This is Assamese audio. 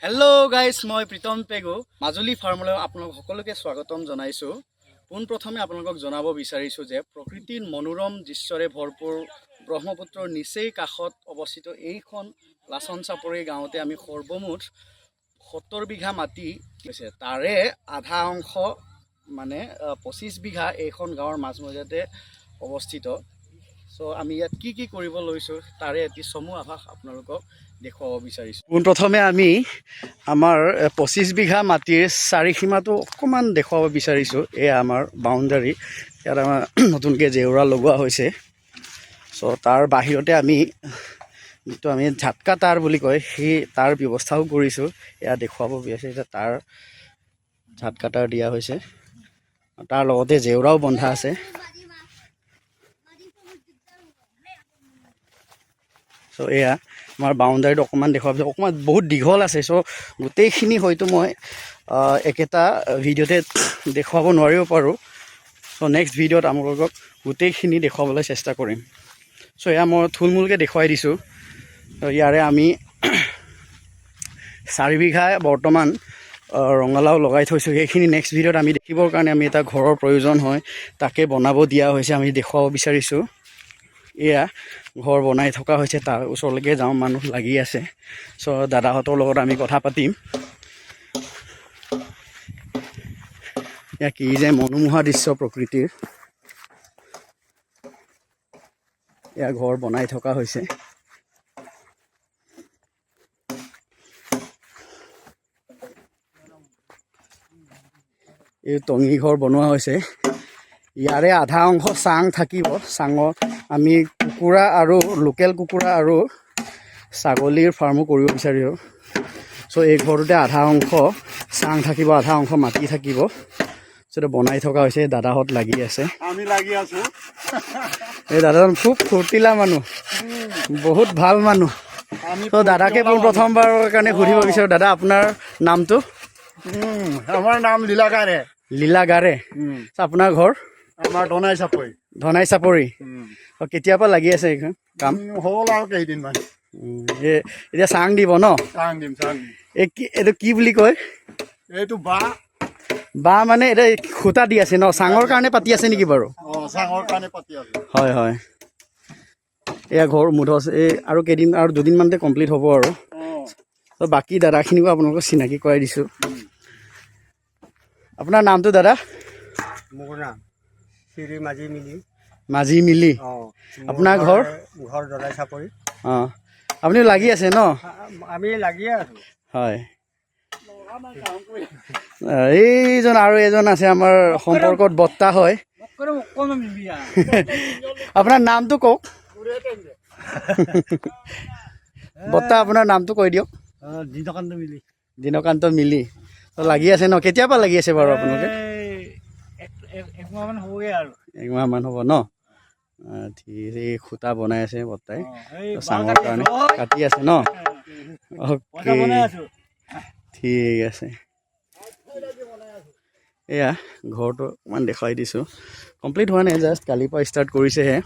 হেল্ল' গাইজ, মই প্ৰীতম পেগু মাজুলী ফাৰ্মলৈ আপোনালোক সকলোকে স্বাগতম জনাইছোঁ। পোনপ্ৰথমে আপোনালোকক জনাব বিচাৰিছোঁ যে প্ৰকৃতিৰ মনোৰম দৃশ্যৰে ভৰপূৰ ব্ৰহ্মপুত্ৰৰ নিচেই কাষত অৱস্থিত এইখন লাচন চাপৰি গাঁৱতে আমি সৰ্বমুঠ 70 বিঘা মাটি হৈছে। তাৰে আধা অংশ মানে 25 বিঘা এইখন গাঁৱৰ মাজমজিয়াতে অৱস্থিত। চ' আমি ইয়াত কি কৰিব লৈছোঁ তাৰে এটি চমু আভাস আপোনালোকক দেখুৱাব বিচাৰিছোঁ। পোনপ্ৰথমে আমি আমাৰ 25 বিঘা মাটিৰ চাৰিসীমাটো অকণমান দেখুৱাব বিচাৰিছোঁ। এয়া আমাৰ বাউণ্ডাৰী, ইয়াত আমাৰ নতুনকৈ জেওৰা লগোৱা হৈছে। চ' তাৰ বাহিৰতে যিটো আমি ঝাটকা তাঁৰ বুলি কয়, সেই তাৰ ব্যৱস্থাও কৰিছোঁ। এয়া দেখুৱাব বিচাৰিছোঁ। এতিয়া তাৰ ঝাটকা তাঁৰ দিয়া হৈছে, তাৰ লগতে জেওৰাও বন্ধা আছে। চ' এয়া আমাৰ বাউণ্ডাৰীটো অকণমান দেখুৱাৰ পিছত অকণমান বহুত দীঘল আছে। চ' গোটেইখিনি হয়তো মই একেটা ভিডিঅ'তে দেখুৱাব নোৱাৰিব পাৰোঁ। চ' নেক্সট ভিডিঅ'ত আপোনালোকক গোটেইখিনি দেখুৱাবলৈ চেষ্টা কৰিম। চ' এয়া মই থুলমূলকৈ দেখুৱাই দিছোঁ। ইয়াৰে আমি 4 বিঘা বৰ্তমান ৰঙালাও লগাই থৈছোঁ। সেইখিনি নেক্সট ভিডিঅ'ত আমি দেখিবৰ কাৰণে আমি এটা ঘৰৰ প্ৰয়োজন হয়, তাকে বনাব দিয়া হৈছে, আমি দেখুৱাব বিচাৰিছোঁ। এয়া ঘৰ বনাই থকা হৈছে, তাৰ ওচৰলৈকে যাওঁ, মানুহ লাগি আছে। চ' দাদাহঁতৰ লগত আমি কথা পাতিম। এয়া কি যে মনোমোহা দৃশ্য প্ৰকৃতিৰ। এয়া ঘৰ বনাই থকা হৈছে। এই টঙি ঘৰ বনোৱা হৈছে। ইয়াৰে আধা অংশ চাং থাকিব। চাঙত আমি কুকুৰা আৰু লোকেল কুকুৰা আৰু ছাগলীৰ ফাৰ্মো কৰিব বিচাৰিছোঁ। চ' এই ঘৰটোতে আধা অংশ চাং থাকিব, আধা অংশ মাটি থাকিব। চ' বনাই থকা হৈছে, দাদাহঁত লাগি আছে, আমি লাগি আছো। এই দাদাজন খুব ফূৰ্তিলা মানুহ, বহুত ভাল মানুহ। ত' দাদাকে প্ৰথমবাৰৰ কাৰণে সুধিব বিচাৰোঁ, দাদা আপোনাৰ নামটো? আমাৰ নাম লীলা গাৰে। লীলা গাৰে। আপোনাৰ ঘৰ? আমাৰ ধনাই চাপৰি। ধনাই চাপৰি। কেতিয়াৰ পৰা লাগি আছে এইখন কাম? হ'ল আৰু কেইদিনমান। এতিয়া চাং দিব ন? চাং দিম, চাং দিম। এইটো কি বুলি কয়? এইটো বাঁহ। বাঁহ মানে এতিয়া খুটা দি আছে ন? চাঙৰ কাৰণে পাতি আছে নেকি বাৰু? চাঙৰ কাৰণে পাতি আছে। হয় হয়। এয়া ঘৰ মুধ আছে। আৰু কেইদিন আৰু দুদিনমানতে কমপ্লিট হ'ব আৰু। বাকী দাদাখিনিকো আপোনালোকক চিনাকি কৰাই দিছোঁ। আপোনাৰ নামটো দাদা? মোৰ নাম শ্ৰী মাজি মিলি। মাজি মিলি। আপোনাৰ ঘৰ? ঘৰ ধনাই চাপৰি। অঁ, আপুনি লাগি আছে ন? আমি লাগিয়ে আছো। হয়। এইজন আৰু এজন আছে আমাৰ সম্পৰ্কত বৰ্তা হয়। আপোনাৰ নামটো কওক। বৰ্তা আপোনাৰ নামটো কৈ দিয়ক। দিনকান্ত মিলি। দিনকান্ত মিলি। লাগি আছে ন? কেতিয়াৰ পৰা লাগি আছে বাৰু আপোনালোকে? একমাহমান হ'বগৈ আৰু। একমাহমান হ'ব ন? ঠিক, এই খুটা বনাই আছে বৰ্তাই, চাঙৰ কাৰণে কাটি আছে ন? অ'কে, ঠিক আছে। এয়া ঘৰটো অকণমান দেখুৱাই দিছোঁ। কমপ্লিট হোৱা নাই, জাষ্ট কালিৰ পৰা ষ্টাৰ্ট কৰিছেহে।